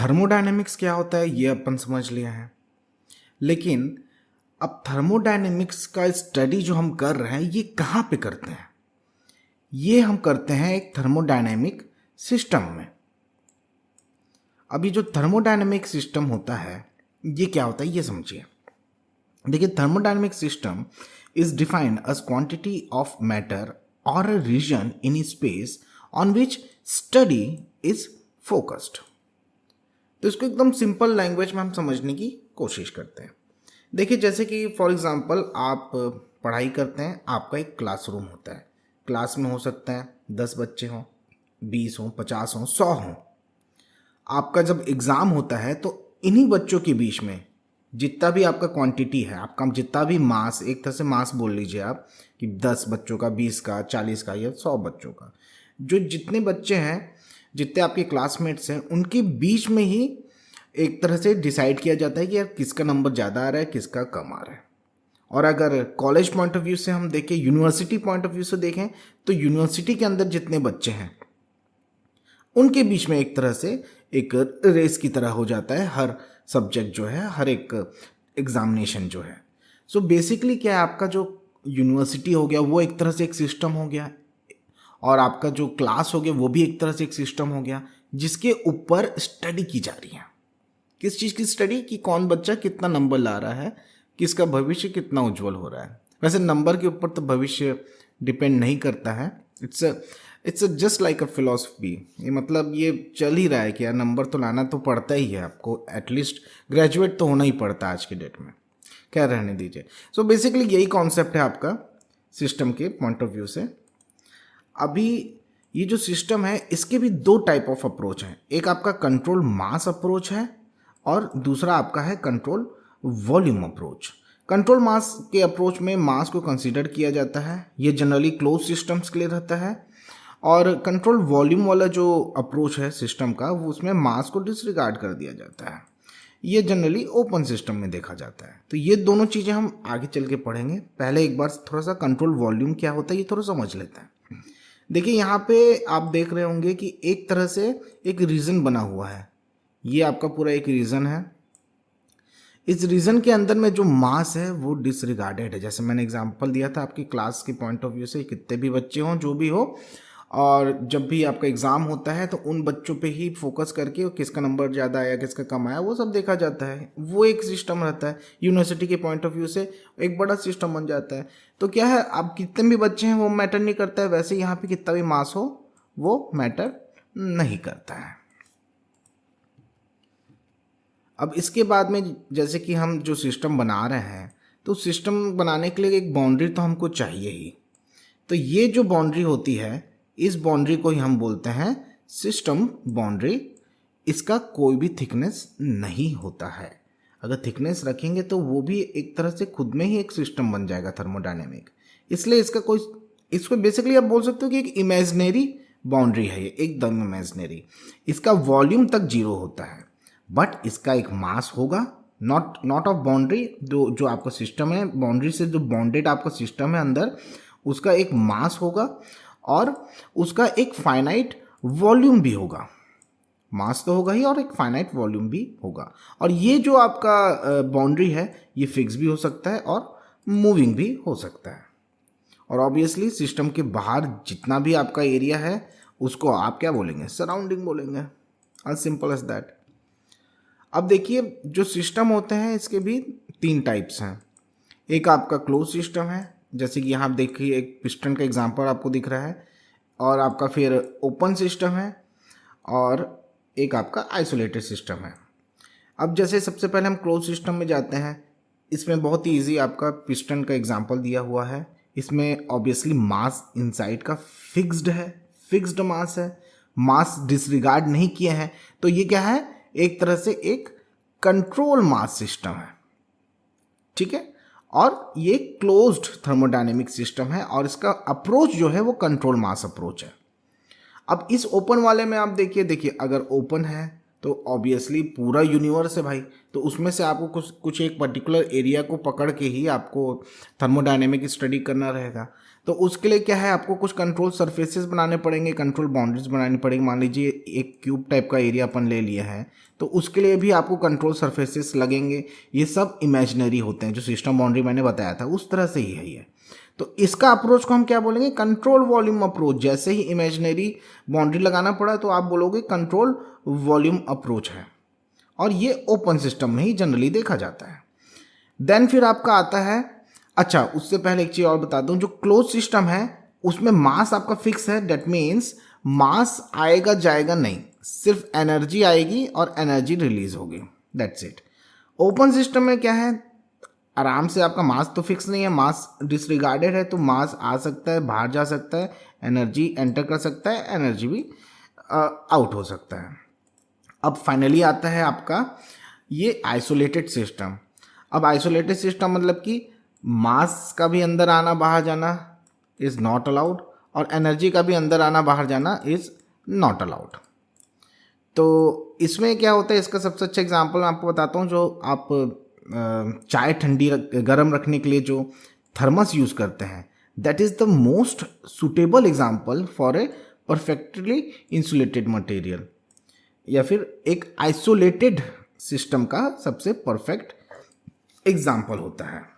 Thermodynamics क्या होता है ये अपन समझ लिया है, लेकिन अब थर्मोडायनेमिक्स का स्टडी जो हम कर रहे हैं ये कहाँ पे करते हैं? ये हम करते हैं एक थर्मोडायनेमिक सिस्टम में। अभी जो थर्मोडायनेमिक सिस्टम होता है ये क्या होता है ये समझिए। देखिए, thermodynamic system is defined as quantity of matter और a region in space on which study is focused. तो इसको एकदम सिंपल लैंग्वेज में हम समझने की कोशिश करते हैं। देखिए, जैसे कि फॉर एग्जांपल आप पढ़ाई करते हैं, आपका एक क्लासरूम होता है। क्लास में हो सकता है 10 बच्चे हों, 20 हों, 50 हों, 100 हों। आपका जब एग्ज़ाम होता है तो इन्हीं बच्चों के बीच में जितना भी आपका क्वांटिटी है, आपका जितना भी मास, एक तरह से मास बोल लीजिए आप, कि 10 बच्चों का, 20 का, 40 का या 100 बच्चों का, जो जितने बच्चे हैं, जितने आपके क्लासमेट्स हैं, उनके बीच में ही एक तरह से डिसाइड किया जाता है कि यार किसका नंबर ज़्यादा आ रहा है, किसका कम आ रहा है। और अगर कॉलेज पॉइंट ऑफ व्यू से हम देखें, यूनिवर्सिटी पॉइंट ऑफ व्यू से देखें, तो यूनिवर्सिटी के अंदर जितने बच्चे हैं उनके बीच में एक तरह से एक रेस की तरह हो जाता है हर सब्जेक्ट जो है, हर एक एग्जामिनेशन जो है। सो बेसिकली क्या है, आपका जो यूनिवर्सिटी हो गया वो एक तरह से एक सिस्टम हो गया, और आपका जो क्लास हो गया वो भी एक तरह से एक सिस्टम हो गया, जिसके ऊपर स्टडी की जा रही है। किस चीज़ की स्टडी? कि कौन बच्चा कितना नंबर ला रहा है, किसका भविष्य कितना उज्जवल हो रहा है। वैसे नंबर के ऊपर तो भविष्य डिपेंड नहीं करता है, it's just like a philosophy. ये मतलब ये चल ही रहा है कि यार नंबर तो लाना तो पड़ता ही है, आपको एटलीस्ट ग्रेजुएट तो होना ही पड़ता है आज के डेट में। क्या रहने दीजिए। सो बेसिकली यही कॉन्सेप्ट है आपका सिस्टम के पॉइंट ऑफ व्यू से। अभी ये जो सिस्टम है इसके भी दो टाइप ऑफ अप्रोच हैं। एक आपका कंट्रोल मास अप्रोच है और दूसरा आपका है कंट्रोल वॉल्यूम अप्रोच। कंट्रोल मास के अप्रोच में मास को कंसीडर किया जाता है, ये जनरली क्लोज सिस्टम्स के लिए रहता है। और कंट्रोल वॉल्यूम वाला जो अप्रोच है सिस्टम का, वो उसमें मास को डिसरिगार्ड कर दिया जाता है, ये जनरली ओपन सिस्टम में देखा जाता है। तो ये दोनों चीज़ें हम आगे चल के पढ़ेंगे। पहले एक बार थोड़ा सा कंट्रोल वॉल्यूम क्या होता है ये थोड़ा समझ लेते हैं। देखिए, यहाँ पे आप देख रहे होंगे कि एक तरह से एक रीजन बना हुआ है, ये आपका पूरा एक रीजन है। इस रीजन के अंदर में जो मास है वो डिसरिगार्डेड है। जैसे मैंने एग्जांपल दिया था आपकी क्लास के पॉइंट ऑफ व्यू से, कितने भी बच्चे हों, जो भी हो, और जब भी आपका एग्ज़ाम होता है तो उन बच्चों पे ही फोकस करके किसका नंबर ज़्यादा आया, किसका कम आया, वो सब देखा जाता है। वो एक सिस्टम रहता है। यूनिवर्सिटी के पॉइंट ऑफ व्यू से एक बड़ा सिस्टम बन जाता है। तो क्या है, आप कितने भी बच्चे हैं वो मैटर नहीं करता है। वैसे यहाँ पे कितना भी मास हो वो मैटर नहीं करता है। अब इसके बाद में जैसे कि हम जो सिस्टम बना रहे हैं, तो सिस्टम बनाने के लिए एक बाउंड्री तो हमको चाहिए ही। तो ये जो बाउंड्री होती है, इस बाउंड्री को ही हम बोलते हैं सिस्टम बाउंड्री। इसका कोई भी थिकनेस नहीं होता है। अगर थिकनेस रखेंगे तो वो भी एक तरह से खुद में ही एक सिस्टम बन जाएगा थर्मोडायनेमिक। इसलिए इसको बेसिकली आप बोल सकते हो कि एक इमेजिनरी बाउंड्री है, ये एकदम इमेजिनरी। इसका वॉल्यूम तक 0 होता है, बट इसका एक मास होगा, नॉट ऑफ बाउंड्री। जो आपका सिस्टम है, बाउंड्री से जो बाउंडेड आपका सिस्टम है अंदर, उसका एक मास होगा और उसका एक फाइनाइट वॉल्यूम भी होगा। मास तो होगा ही और एक फाइनाइट वॉल्यूम भी होगा। और ये जो आपका बाउंड्री है ये फिक्स भी हो सकता है और मूविंग भी हो सकता है। और ऑब्वियसली सिस्टम के बाहर जितना भी आपका एरिया है उसको आप क्या बोलेंगे? सराउंडिंग बोलेंगे। As simple as that. अब देखिए, जो सिस्टम होते हैं इसके भी 3 टाइप्स हैं। एक आपका क्लोज सिस्टम है, जैसे कि यहाँ देखिए एक पिस्टन का एग्जांपल आपको दिख रहा है, और आपका फिर ओपन सिस्टम है, और एक आपका आइसोलेटेड सिस्टम है। अब जैसे सबसे पहले हम क्लोज सिस्टम में जाते हैं। इसमें बहुत ही ईजी आपका पिस्टन का एग्जांपल दिया हुआ है। इसमें ऑब्वियसली मास इनसाइड का फिक्स्ड है, फिक्स्ड मास है, मास डिसरिगार्ड नहीं किए हैं। तो ये क्या है? एक तरह से एक कंट्रोल मास सिस्टम है, ठीक है। और ये क्लोज्ड थर्मोडायनेमिक सिस्टम है, और इसका अप्रोच जो है वो कंट्रोल मास अप्रोच है। अब इस ओपन वाले में आप देखिए अगर ओपन है तो ऑब्वियसली पूरा यूनिवर्स है भाई, तो उसमें से आपको कुछ एक पर्टिकुलर एरिया को पकड़ के ही आपको थर्मोडायनेमिक स्टडी करना रहेगा। तो उसके लिए क्या है, आपको कुछ कंट्रोल सरफेसेस बनाने पड़ेंगे, कंट्रोल बाउंड्रीज बनानी पड़ेगी। मान लीजिए एक क्यूब टाइप का एरिया अपन ले लिया है, तो उसके लिए भी आपको कंट्रोल सरफेसेस लगेंगे। ये सब इमेजिनरी होते हैं, जो सिस्टम बाउंड्री मैंने बताया था उस तरह से ही है ये। तो इसका अप्रोच को हम क्या बोलेंगे, कंट्रोल वॉल्यूम अप्रोच। जैसे ही इमेजिनरी बाउंड्री लगाना पड़ा तो आप बोलोगे कंट्रोल वॉल्यूम अप्रोच है, और ये ओपन सिस्टम में ही जनरली देखा जाता है। देन फिर आपका आता है, अच्छा उससे पहले एक चीज़ और बता दूं, जो क्लोज सिस्टम है उसमें मास आपका फिक्स है। डेट मीन्स मास आएगा जाएगा नहीं, सिर्फ एनर्जी आएगी और एनर्जी रिलीज होगी, दैट्स इट। ओपन सिस्टम में क्या है, आराम से आपका मास तो फिक्स नहीं है, मास डिसरिगार्डेड है, तो मास आ सकता है, बाहर जा सकता है, एनर्जी एंटर कर सकता है, एनर्जी भी आउट हो सकता है। अब फाइनली आता है आपका ये आइसोलेटेड सिस्टम। अब आइसोलेटेड सिस्टम मतलब कि मास का भी अंदर आना बाहर जाना इज़ नॉट अलाउड, और एनर्जी का भी अंदर आना बाहर जाना इज़ नॉट अलाउड। तो इसमें क्या होता है, इसका सबसे अच्छा एग्जांपल मैं आपको बताता हूँ। जो आप चाय ठंडी गर्म रखने के लिए जो थर्मस यूज़ करते हैं, that is the most suitable example for a perfectly insulated material, या फिर एक आइसोलेटेड सिस्टम का सबसे परफेक्ट एग्जाम्पल होता है।